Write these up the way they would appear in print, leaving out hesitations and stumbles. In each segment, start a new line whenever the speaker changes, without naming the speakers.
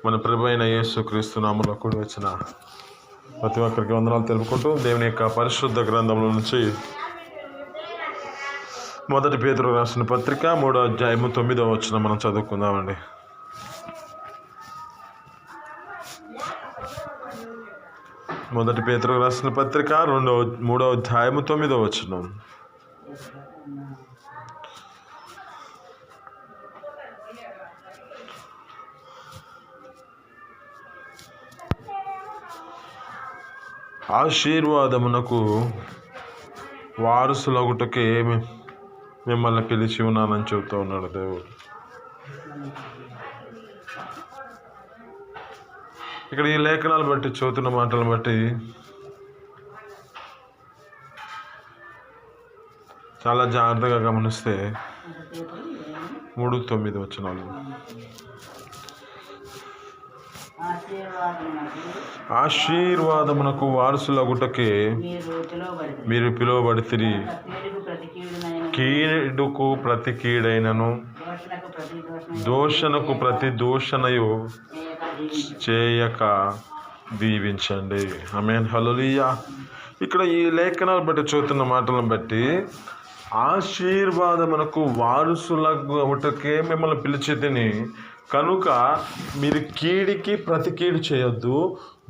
మన ప్రభు అయిన యేసుక్రీస్తు నామములో కూడి వచ్చిన ప్రతి ఒక్కరికి వందనాలు తెలుపుకుంటూ దేవుని యొక్క పరిశుద్ధ గ్రంథంలో నుంచి మొదటి పేతురు రాసిన పత్రిక 3వ అధ్యాయము 9వ వచనం మనం చదువుకుందామండి. మొదటి పేతురు రాసిన పత్రిక 3వ అధ్యాయము 9వ వచనం. ఆశీర్వాదమునకు వారసులగుటకే మిమ్మల్ని పిలిచి ఉన్నానని చెబుతూ ఉన్నాడు దేవుడు. ఇక్కడ ఈ లేఖనాలు బట్టి, చదువుతున్న మాటలను బట్టి చాలా జాగ్రత్తగా గమనిస్తే 3:9 వచనాలు. ఆశీర్వాదమునకు వారసులగుటకే మీరు పిలువబడితిరి, కీడుకు ప్రతి కీడైనను దూషణకు ప్రతి దూషణయు చేయక దీవించండి. ఆమేన్, హల్లెలూయా. ఇక్కడ ఈ లేఖనాలు బట్టి, చదువుతున్న మాటలను బట్టి ఆశీర్వాదమునకు వారసులగుటకే మిమ్మల్ని పిలిచితిని కనుక మీరు కీడికి ప్రతి కీడు చేయొద్దు,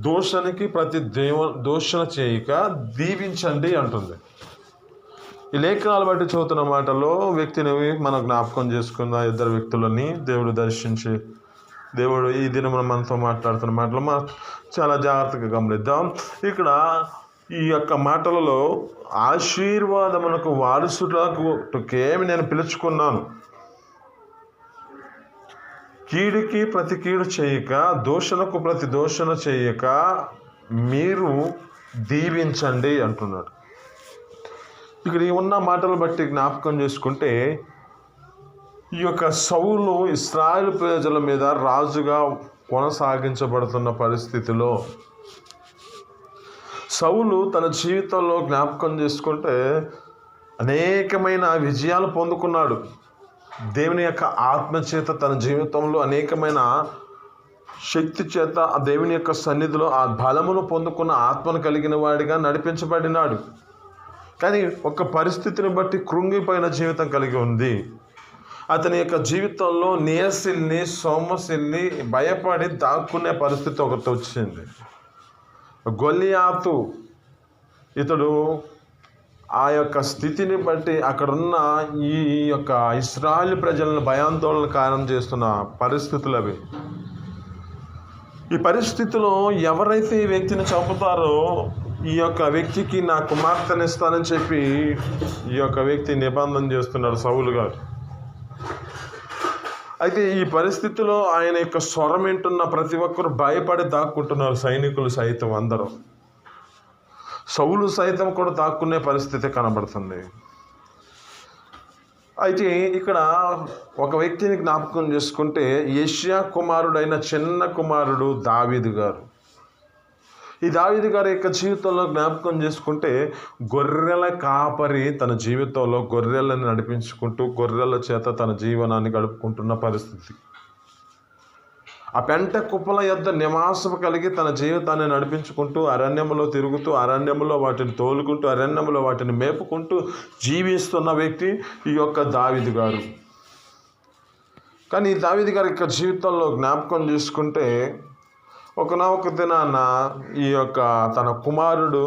దూషణకి ప్రతి దూషణ చేయక దీవించండి అంటుంది. ఈ లేఖనాలు బట్టి చదువుతున్న మాటలో వ్యక్తిని మనం జ్ఞాపకం చేసుకున్న ఇద్దరు వ్యక్తులని దేవుడు దర్శించి, దేవుడు ఈ దినమున మనతో మాట్లాడుతున్న మాటలు చాలా జాగ్రత్తగా గమనిద్దాం. ఇక్కడ ఈ యొక్క మాటలలో ఆశీర్వాదమునకు వారసులకుకేమి నేను పిలుచుకున్నాను, కీడుకి ప్రతి కీడు చేయక దూషణకు ప్రతి దూషణ చేయక మీరు దీవించండి అంటున్నాడు. ఇక్కడ ఉన్న మాటలు బట్టి జ్ఞాపకం చేసుకుంటే, ఈ యొక్క సౌలు ఇశ్రాయేలు ప్రజల మీద రాజుగా కొనసాగించబడుతున్న పరిస్థితిలో సౌలు తన జీవితంలో జ్ఞాపకం చేసుకుంటే అనేకమైన విజయాలు పొందుకున్నాడు. దేవుని యొక్క ఆత్మ చేత తన జీవితంలో అనేకమైన శక్తి చేత ఆ దేవుని యొక్క సన్నిధిలో ఆ బలమును పొందుకున్న ఆత్మను కలిగిన వాడిగా నడిపించబడినాడు. కానీ ఒక పరిస్థితిని బట్టి కృంగిపోయిన జీవితం కలిగి ఉంది. అతని యొక్క జీవితంలో నీరసిల్ని, సోమశిల్ని, భయపడి దాక్కునే పరిస్థితి ఒకటి వచ్చింది. గొలియాతు ఇతడు ఆ యొక్క స్థితిని బట్టి అక్కడున్న ఈ యొక్క ఇశ్రాయేలు ప్రజలను భయాందోళన కారణం చేస్తున్న పరిస్థితులు అవి. ఈ పరిస్థితిలో ఎవరైతే ఈ వ్యక్తిని చంపుతారో ఈ యొక్క వ్యక్తికి నా కుమార్తెను ఇస్తానని చెప్పి ఈ యొక్క వ్యక్తి నిబంధన చేస్తున్నాడు సౌలు గారు. అయితే ఈ పరిస్థితిలో ఆయన యొక్క స్వరం వింటున్న ప్రతి ఒక్కరు భయపడి దాక్కుంటున్నారు. సైనికులు సైతం అందరూ, సౌలు సైతం కూడా దాక్కునే పరిస్థితి కనబడుతుంది. అయితే ఇక్కడ ఒక వ్యక్తిని జ్ఞాపకం చేసుకుంటే, యెషయా కుమారుడైన చిన్న కుమారుడు దావీదు గారు. ఈ దావీదు గారి యొక్క జీవితంలో జ్ఞాపకం చేసుకుంటే, గొర్రెల కాపరి తన జీవితంలో గొర్రెలను నడిపించుకుంటూ గొర్రెల చేత తన జీవనాన్ని గడుపుకుంటున్న పరిస్థితి. ఆ పెంట కుప్పల యొద్ద నివాసం కలిగి తన జీవితాన్ని నడిపించుకుంటూ అరణ్యములో తిరుగుతూ, అరణ్యములో వాటిని తోలుకుంటూ, అరణ్యములో వాటిని మేపుకుంటూ జీవిస్తున్న వ్యక్తి ఈ యొక్క దావీదు గారు. కానీ ఈ దావీదు గారి యొక్క జీవితంలో జ్ఞాపకం చేసుకుంటే, ఒకనొక దినాన ఈ యొక్క తన కుమారుడు,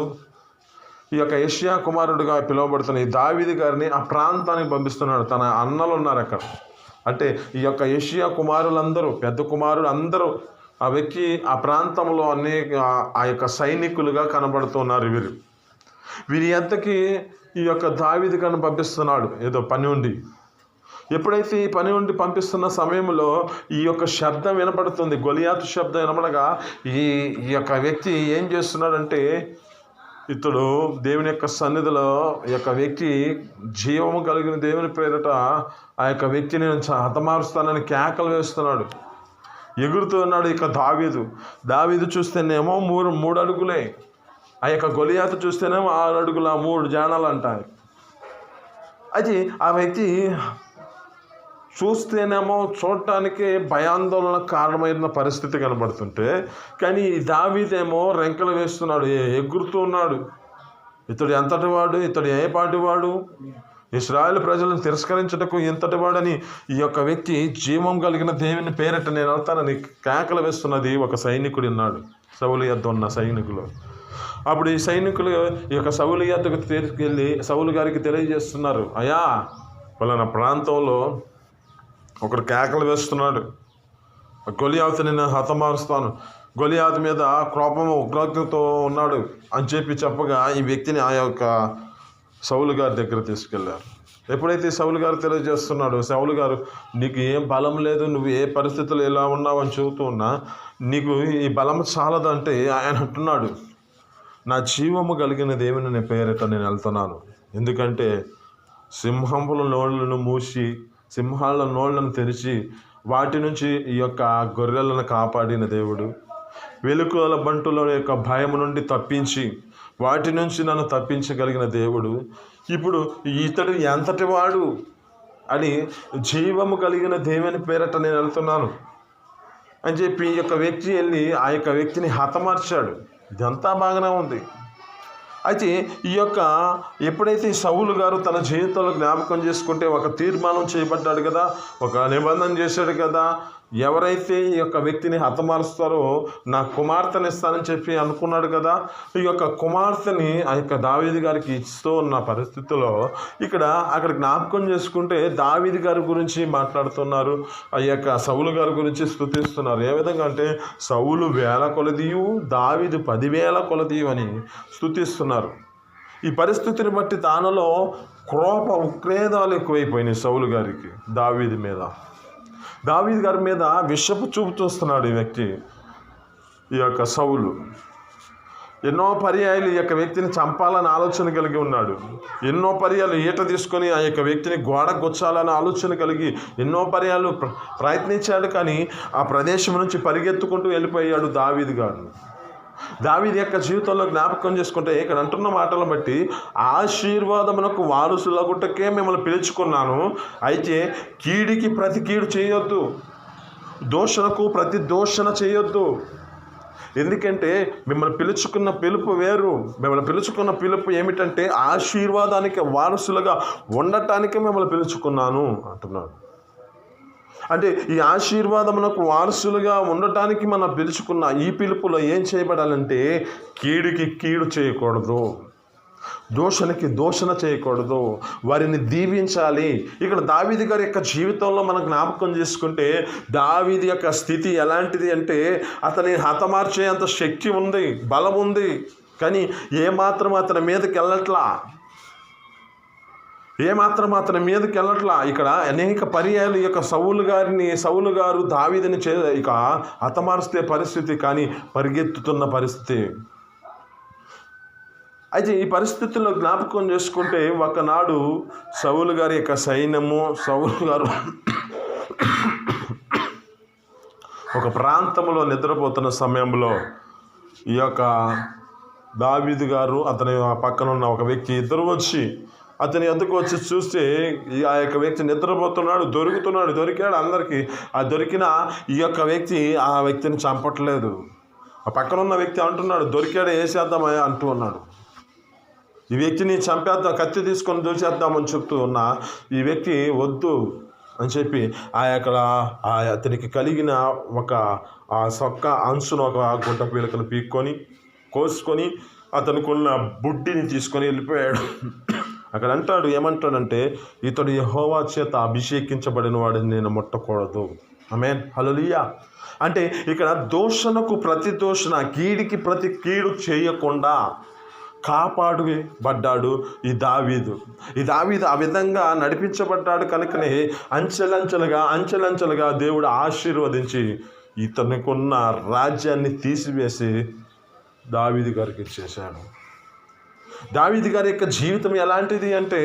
ఈ యొక్క యెషయా కుమారుడుగా పిలువబడుతున్న ఈ దావీదు గారిని ఆ ప్రాంతానికి పంపిస్తున్నాడు. తన అన్నలు ఉన్నారు అక్కడ. అంటే ఈ యొక్క యెషయా కుమారులందరూ, పెద్ద కుమారులు అందరూ ఆ వ్యక్తి ఆ ప్రాంతంలో ఆ యొక్క సైనికులుగా కనబడుతున్నారు. వీరి ఎంతకి ఈ యొక్క దావీదు గారిని పంపిస్తున్నాడు ఏదో పని ఉండి. ఎప్పుడైతే ఈ పని ఉండి పంపిస్తున్న సమయంలో ఈ యొక్క శబ్దం వినపడుతుంది, గొలియాతు శబ్దం వినపడగా ఈ యొక్క వ్యక్తి ఏం చేస్తున్నాడంటే, ఇతడు దేవుని యొక్క సన్నిధిలో ఈ యొక్క వ్యక్తి జీవము కలిగిన దేవుని పేరిట ఆ యొక్క వ్యక్తిని హతమారుస్తానని కేకలు వేస్తున్నాడు, ఎగురుతున్నాడు. ఇక దావీదు చూస్తేనేమో మూడు అడుగులే, ఆ యొక్క గొలియాతు చూస్తేనేమో 6 అడుగుల 3 జానాలు అంటారు. అయితే ఆ వ్యక్తి చూస్తేనేమో చూడటానికి భయాందోళన కారణమైన పరిస్థితి కనబడుతుంటే, కానీ ఈ దావీదేమో రెంకలు వేస్తున్నాడు, ఎగురుతూ ఉన్నాడు. ఇతడు ఎంతటి వాడు, ఇతడు ఏ పాటి వాడు, ఇశ్రాయేలు ప్రజలను తిరస్కరించుటకు ఇంతటి వాడని ఈ యొక్క వ్యక్తి జీవం కలిగిన దేవుని పేరట నేను వెళ్తానని కేకలు వేస్తున్నది ఒక సైనికుడు ఉన్నాడు, సౌలు యొద్ద ఉన్న సైనికులు. అప్పుడు ఈ సైనికులు ఈ యొక్క సౌలు యొద్దకు తీసుకెళ్ళి సౌలు గారికి తెలియజేస్తున్నారు, అయ్యా పలానా ప్రాంతంలో ఒకడు కేకలు వేస్తున్నాడు, గొలియాతుని నేను హతమారుస్తాను, గొలియాతు మీద కోపము ఉగ్రతతో ఉన్నాడు అని చెప్పగా ఈ వ్యక్తిని ఆ యొక్క సౌలు గారి దగ్గర తీసుకెళ్లారు. ఎప్పుడైతే సౌలు గారు తెలియజేస్తున్నాడో, సౌలు గారు నీకు ఏం బలం లేదు, నువ్వు ఏ పరిస్థితులు ఎలా ఉన్నావు అని చెబుతూ ఉన్నా, నీకు ఈ బలం చాలదంటే ఆయన అంటున్నాడు, నా జీవము కలిగిన దేవుని నీ పేరిట నేను వెళ్తున్నాను. ఎందుకంటే సింహముల నోళ్లను మూసి సింహాల నోళ్లను తెరిచి వాటి నుంచి ఈ యొక్క గొర్రెలను కాపాడిన దేవుడు, వెలుగుల బంటుల యొక్క భయం నుండి తప్పించి వాటి నుంచి నన్ను తప్పించగలిగిన దేవుడు, ఇప్పుడు ఇతడు ఎంతటి వాడు అని జీవము కలిగిన దేవుని పేరట నేను వెళ్తున్నాను అని చెప్పి ఈ యొక్క వ్యక్తి వెళ్ళి ఆ యొక్క వ్యక్తిని హతమార్చాడు. ఇదంతా బాగానే ఉంది. అయితే ఈ యొక్క ఎప్పుడైతే సౌలు గారు తన జీవితంలో జ్ఞాపకం చేసుకుంటే ఒక తీర్మానం చేయబడ్డాడు కదా, ఒక నిబంధన చేశాడు కదా, ఎవరైతే ఈ యొక్క వ్యక్తిని హతమారుస్తారో నా కుమార్తెని ఇస్తానని చెప్పి అనుకున్నాడు కదా, ఈ యొక్క కుమార్తెని ఆ యొక్క దావీదు గారికి ఇస్తూ ఉన్న పరిస్థితిలో అక్కడ జ్ఞాపకం చేసుకుంటే దావీదు గారి గురించి మాట్లాడుతున్నారు, ఆ యొక్క సౌలు గారి గురించి స్తుతిస్తున్నారు. ఏ విధంగా అంటే సౌలు 1000 కొలదియు దావీదు 10,000 కొలదియు అని స్తుతిస్తున్నారు. ఈ పరిస్థితిని బట్టి తానలో ఉక్రేదాలు ఎక్కువైపోయినాయి సౌలు గారికి. దావీదు గారి మీద విషపు చూపు చూస్తున్నాడు ఈ వ్యక్తి, ఈ యొక్క సౌలు. ఎన్నో పర్యాయాలు ఈ యొక్క వ్యక్తిని చంపాలని ఆలోచన కలిగి ఉన్నాడు. ఎన్నో పర్యాలు ఈట తీసుకొని ఆ యొక్క వ్యక్తిని గోడ గుచ్చాలని ఆలోచన కలిగి ఎన్నో పర్యాలు ప్రయత్నించాడు. కానీ ఆ ప్రదేశం నుంచి పరిగెత్తుకుంటూ వెళ్ళిపోయాడు దావీదు గారు. దావీదు యొక్క జీవితంలో జ్ఞాపకం చేసుకుంటే ఇక్కడ అంటున్న మాటలను బట్టి ఆశీర్వాదమునకు వారసులగుటకే మిమ్మల్ని పిలుచుకున్నాను, అయితే కీడికి ప్రతి కీడు చేయొద్దు, దూషణకు ప్రతి దూషణ చేయొద్దు. ఎందుకంటే మిమ్మల్ని పిలుచుకున్న పిలుపు వేరు. మిమ్మల్ని పిలుచుకున్న పిలుపు ఏమిటంటే ఆశీర్వాదానికి వారసులుగా ఉండటానికి మిమ్మల్ని పిలుచుకున్నాను అంటున్నాడు. అంటే ఈ ఆశీర్వాదమునకు వారసులుగా ఉండటానికి మనం పిలుచుకున్న ఈ పిలుపులో ఏం చేయబడాలంటే కీడుకి కీడు చేయకూడదు, దూషణకి దూషణ చేయకూడదు, వారిని దీవించాలి. ఇక్కడ దావీదు గారి యొక్క జీవితంలో మనం జ్ఞాపకం చేసుకుంటే దావీదు యొక్క స్థితి ఎలాంటిది అంటే అతని హతమార్చేంత శక్తి ఉంది, బలం ఉంది, కానీ ఏమాత్రం అతని మీదకి వెళ్ళట్లా, అతని మీదకి వెళ్ళట్లా. ఇక్కడ అనేక పర్యాలు ఈ యొక్క సౌలు గారు దావీదుని ఇక హతమార్చే పరిస్థితి, కానీ పరిగెత్తుతున్న పరిస్థితి. అయితే ఈ పరిస్థితుల్లో జ్ఞాపకం చేసుకుంటే ఒకనాడు సౌలు గారి యొక్క సైన్యము, సౌలు గారు ఒక ప్రాంతంలో నిద్రపోతున్న సమయంలో ఈ యొక్క దావీదు గారు అతని పక్కన ఉన్న ఒక వ్యక్తి ఇద్దరు వచ్చి అతని ఎదుకు వచ్చి చూస్తే ఆ యొక్క వ్యక్తి నిద్రపోతున్నాడు, దొరికాడు అందరికీ. ఆ దొరికిన ఈ యొక్క వ్యక్తి ఆ వ్యక్తిని చంపట్లేదు. ఆ పక్కన ఉన్న వ్యక్తి అంటున్నాడు, దొరికాడు వేసేద్దామా అంటూ ఉన్నాడు. ఈ వ్యక్తిని చంపేద్దాం, కత్తి తీసుకొని దూచేద్దామని చెప్తూ ఉన్నా ఈ వ్యక్తి వద్దు అని చెప్పి అతనికి కలిగిన ఆ సొక్క అంచును ఒక గుడ్డ పీలకను పీక్కొని కోసుకొని అతనుకున్న బుడ్డిని తీసుకొని వెళ్ళిపోయాడు. అక్కడ అంటాడు, ఏమంటాడంటే ఇతడు యెహోవా చేత అభిషేకించబడిన వాడిని నేను ముట్టకూడదు. ఆమేన్, హల్లెలూయా. అంటే ఇక్కడ దూషణకు ప్రతి దూషణ, కీడికి ప్రతి కీడు చేయకుండా కాపాడబడ్డాడు ఈ దావీదు. ఆ విధంగా నడిపించబడ్డాడు కనుకనే అంచెలంచెలుగా దేవుడు ఆశీర్వదించి ఇతనికున్న రాజ్యాన్ని తీసివేసి దావీదు గారికి ఇచ్చేశాడు. దావీదు గారి యొక్క జీవితం ఎలాంటిది అంటే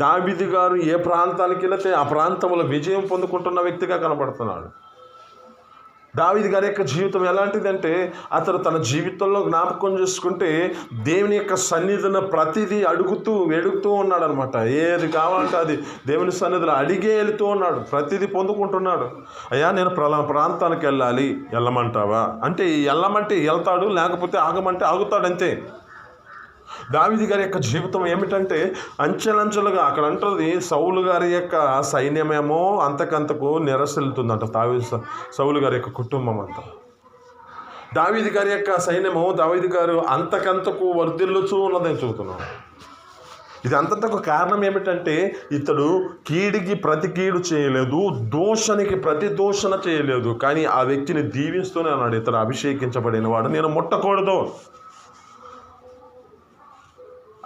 దావీదు గారు ఏ ప్రాంతానికి వెళితే ఆ ప్రాంతంలో విజయం పొందుకుంటున్న వ్యక్తిగా కనబడుతున్నాడు. దావీదు గారి యొక్క జీవితం ఎలాంటిదంటే అతను తన జీవితంలో జ్ఞాపకం చేసుకుంటే దేవుని యొక్క సన్నిధిని ప్రతిదీ వెడుగుతూ ఉన్నాడు అనమాట. ఏది కావాలంటే అది దేవుని సన్నిధిలో అడిగే వెళుతూ ఉన్నాడు, ప్రతిదీ పొందుకుంటున్నాడు. అయ్యా నేను ప్రాంతానికి వెళ్ళాలి, వెళ్ళమంటావా అంటే వెళ్ళమంటే వెళ్తాడు, లేకపోతే ఆగమంటే ఆగుతాడు, అంతే. దావీదు గారి యొక్క జీవితం ఏమిటంటే అంచెలంచెలుగా అక్కడ అంటుంది, సౌలు గారి యొక్క సైన్యమేమో అంతకంతకు నిరసిల్లుతుందంట. సౌలు గారి యొక్క కుటుంబం అంతా, దావీదు గారి యొక్క సైన్యము దావీదు గారు అంతకంతకు వర్ధిల్లుచూ ఉన్నదని చెబుతున్నాడు. ఇది అంతకు కారణం ఏమిటంటే ఇతడు కీడికి ప్రతి కీడు చేయలేదు, దోషానికి ప్రతి దోషణ చేయలేదు, కానీ ఆ వ్యక్తిని దీవిస్తూనే అన్నాడు, ఇతడు అభిషేకించబడిన వాడు, నేను ముట్టకూడదు.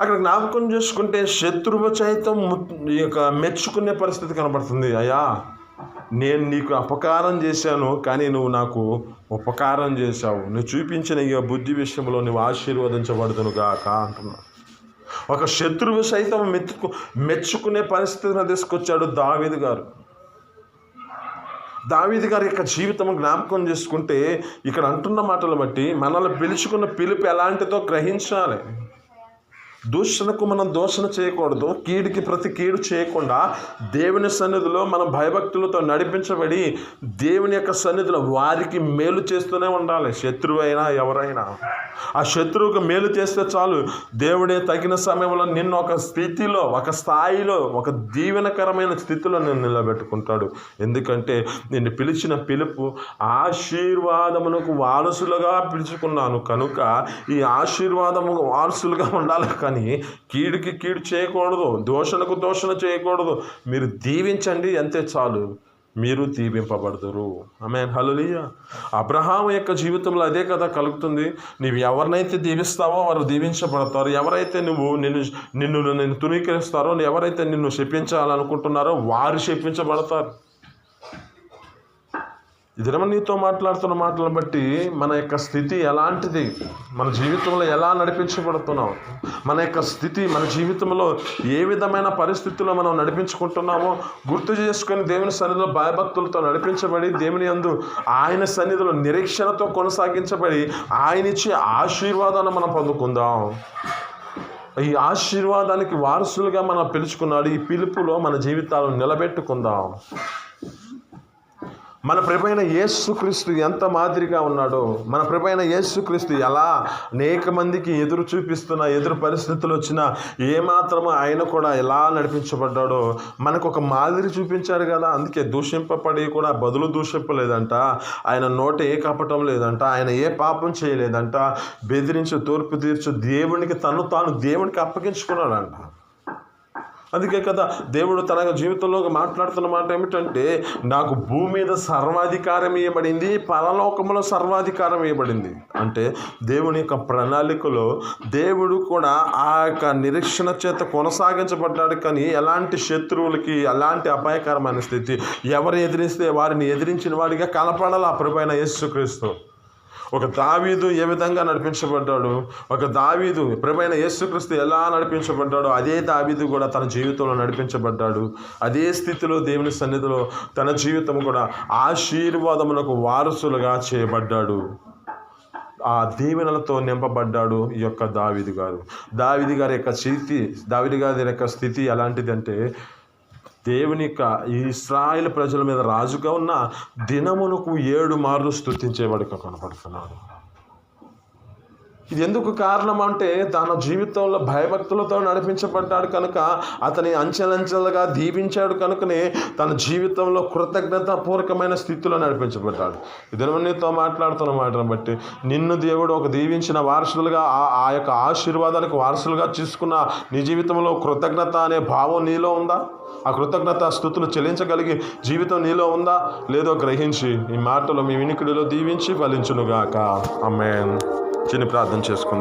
అక్కడ జ్ఞాపకం చేసుకుంటే శత్రువు సైతం మెచ్చుకునే పరిస్థితి కనబడుతుంది. అయ్యా నేను నీకు అపకారం చేశాను, కానీ నువ్వు నాకు ఉపకారం చేశావు, నువ్వు చూపించిన ఈ బుద్ధి విషయంలో నువ్వు ఆశీర్వదించబడుదును గాక అంటున్నావు. ఒక శత్రువు సైతం మెచ్చుకునే పరిస్థితిని తీసుకొచ్చాడు దావీదు గారు. దావీదు గారి యొక్క జీవితం జ్ఞాపకం చేసుకుంటే ఇక్కడ అంటున్న మాటలు బట్టి మనల్ని పిలుచుకున్న పిలుపు ఎలాంటిదో గ్రహించాలి. దూషణకు మనం దూషణ చేయకూడదు, కీడుకి ప్రతి కీడు చేయకుండా దేవుని సన్నిధిలో మనం భయభక్తులతో నడిపించబడి దేవుని యొక్క సన్నిధిలో వారికి మేలు చేస్తూనే ఉండాలి. శత్రువు అయినా ఎవరైనా ఆ శత్రువుకు మేలు చేస్తే చాలు, దేవుడే తగిన సమయంలో నిన్ను ఒక స్థితిలో, ఒక స్థాయిలో, ఒక దీవెనకరమైన స్థితిలో నేను నిలబెట్టుకుంటాడు. ఎందుకంటే నిన్ను పిలిచిన పిలుపు ఆశీర్వాదమునకు వారసులుగా పిలుచుకున్నాను కనుక ఈ ఆశీర్వాదము వారసులుగా ఉండాలి. కానీ కీడుకి కీడు చేయకూడదు, దోషణకు దోషణ చేయకూడదు. మీరు దీవించండి, అంతే చాలు, మీరు దీవింపబడదురు. ఆమేన్, హల్లెలూయా. అబ్రహాము యొక్క జీవితంలో అదే కదా కలుగుతుంది. నీవు ఎవరినైతే దీవిస్తావో వారు దీవించబడతారు. ఎవరైతే నిన్ను తునీకరిస్తారో, ఎవరైతే నిన్ను శపించాలనుకుంటున్నారో వారు శపించబడతారు. ఇదిరమ నీతో మాట్లాడుతున్న మాటలను బట్టి మన యొక్క స్థితి ఎలాంటిది, మన జీవితంలో ఎలా నడిపించబడుతున్నాం, మన యొక్క స్థితి మన జీవితంలో ఏ విధమైన పరిస్థితుల్లో మనం నడిపించుకుంటున్నామో గుర్తు చేసుకొని దేవుని సన్నిధిలో భయభక్తులతో నడిపించబడి దేవుని యందు ఆయన సన్నిధిలో నిరీక్షణతో కొనసాగించబడి ఆయన ఇచ్చే ఆశీర్వాదాన్ని మనం పొందుకుందాం. ఈ ఆశీర్వాదానికి వారసులుగా మనం పిలుచుకున్నాడు. ఈ పిలుపులో మన జీవితాలను నిలబెట్టుకుందాం. మన ప్రభువైన యేసుక్రీస్తు ఎంత మాదిరిగా ఉన్నాడో, మన ప్రభువైన యేసుక్రీస్తు ఎలా అనేక మందికి ఎదురు పరిస్థితులు వచ్చినా ఏమాత్రమో ఆయన కూడా ఎలా నడిపించబడ్డాడో మనకు ఒక మాదిరి చూపించాడు కదా. అందుకే దూషింపబడి కూడా బదులు దూషింపలేదంట, ఆయన నోట ఏ కపటం లేదంట, ఆయన ఏ పాపం చేయలేదంట, బెదిరించు తూర్పు తీర్చు దేవునికి తాను దేవునికి అప్పగించుకున్నాడంట. అందుకే కదా దేవుడు తన జీవితంలో మాట్లాడుతున్న మాట ఏమిటంటే, నాకు భూమి మీద సర్వాధికారం ఇవ్వబడింది, పరలోకంలో సర్వాధికారం ఇవ్వబడింది. అంటే దేవుని యొక్క ప్రణాళికలో దేవుడు కూడా ఆ యొక్క నిరీక్షణ చేత కొనసాగించబడ్డాడు. కానీ ఎలాంటి శత్రువులకి ఎలాంటి అపాయకరమైన స్థితి, ఎవరు ఎదిరిస్తే వారిని ఎదిరించిన వాడిగా కనపడాలి ఆ ప్రభువైన యేసుక్రీస్తు. ఒక దావీదు ఏ విధంగా నడిపించబడ్డాడు, ఒక దావీదు ప్రభువైన యేసుక్రీస్తు ఎలా నడిపించబడ్డాడో అదే దావీదు కూడా తన జీవితంలో నడిపించబడ్డాడు. అదే స్థితిలో దేవుని సన్నిధిలో తన జీవితం కూడా ఆశీర్వాదములకు వారసులుగా చేయబడ్డాడు. ఆ దీవెనలతో నింపబడ్డాడు ఈ యొక్క దావీదు గారు. దావీదు గారి యొక్క స్థితి ఎలాంటిదంటే, దేవుని యొక్క ఇశ్రాయేలు ప్రజల మీద రాజుగా ఉన్న దినమునకు 7 మార్లు స్తుతించేవాడిగా కనపడుతున్నాడు. ఇది ఎందుకు కారణం అంటే తన జీవితంలో భయభక్తులతో నడిపించబడ్డాడు కనుక, అతని అంచెలంచెలుగా దీవించాడు కనుకనే తన జీవితంలో కృతజ్ఞతాపూర్వకమైన స్థితిలో నడిపించబడ్డాడు. ఇద్దరితో మాట్లాడుతున్న మాటను బట్టి నిన్ను దేవుడు ఒక దీవించిన వారసులుగా ఆ యొక్క ఆశీర్వాదానికి వారసులుగా తీసుకున్న నీ జీవితంలో కృతజ్ఞత అనే భావం నీలో ఉందా? ఆ కృతజ్ఞత స్తుతులు చెల్లించగలిగే జీవితం నీలో ఉందా లేదో గ్రహించి ఈ మాటలు మీ వినికిడిలో దీవించి ఫలించునుగాక. ఆమేన్. చిన్న ప్రార్థన చేసుకుందాం.